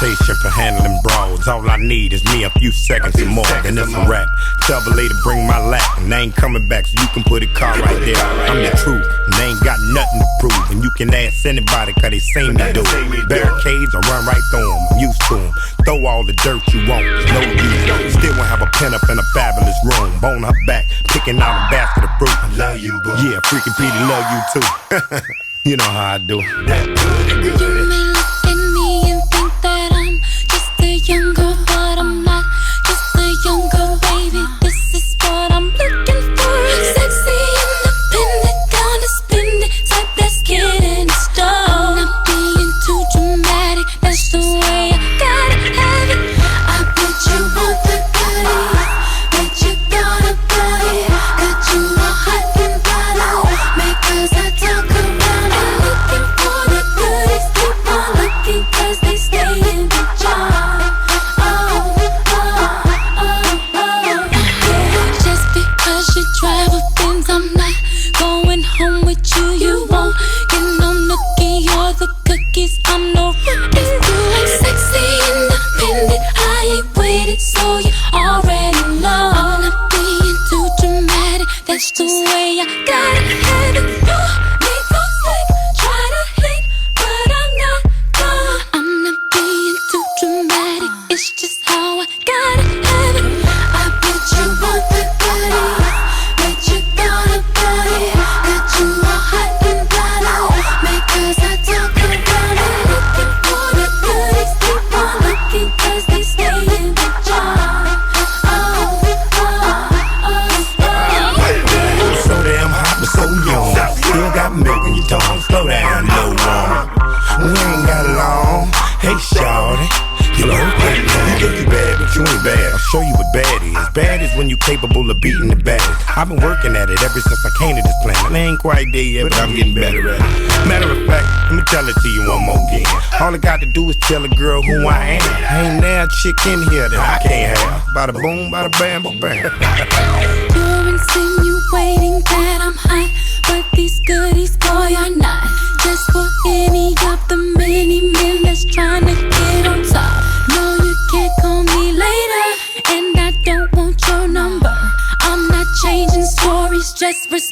reputation for handling brawls. All I need is me a few seconds and more, then it's a rap. Tell the lady bring my lap, and they ain't coming back, so you can put a car right there. I'm the truth, and they ain't got nothing to prove. And you can ask anybody, cause they seen me do it. Barricades, I run right through them, I'm used to them. Throw all the dirt you want, there's no use. Still won't have a pen up in a fabulous room. Bone her back, picking out a basket of fruit. I love you, boo. Yeah, freaking Petey love you too. You know how I do. That good, good. You may look at me and think that I'm just a young girl, but I'm not just a young girl, baby. This is what I'm looking for. Sexy, independent, gonna spend it, type that's getting it started. I'm not being too dramatic, that's the way I gotta have it. I bet you want the goodies, bet you got a body, got you all hot and bothered, because I talk around and looking for the goodies. Keep on looking, cause they stay in the jar. Oh, oh, oh, oh, yeah. Just because you drive a Benz, I'm not going home with you. You won't get no nookie or the cookies. I'm no rookie. I'm sexy, independent, I ain't waited, so you already know. I'm not being too dramatic, that's the way I gotta have it. Me go slick, try to hit, but I'm not done. I'm not being too dramatic, it's just how I gotta have it. I bet you want the goodies, bet you got a body, got you all hot and bothered, because I talk around and looking for the goodies. Keep on looking, cause they stay in the jar. Oh, oh, oh, oh. So damn hot but so young. Still got milk in your tongue. Slow down, little woman. We ain't got long. Hey, shawty. You know, you think you bad, but you ain't bad. I'll show you what bad is. Bad is when you capable of beating the baddest. I've been working at it ever since I came to this planet. I ain't quite there yet, but I'm getting better at it. Matter of fact, let me tell it to you one more again. All I got to do is tell a girl who I am. Ain't there a chick in here that I can't have. Bada boom, bada bam, ba bam. You're insinuating that I'm hot, but these goodies, boy, are not just for any of the many men that's trying to get on top. No, you can't call me later, and I don't want your number. I'm not changing stories, just respect.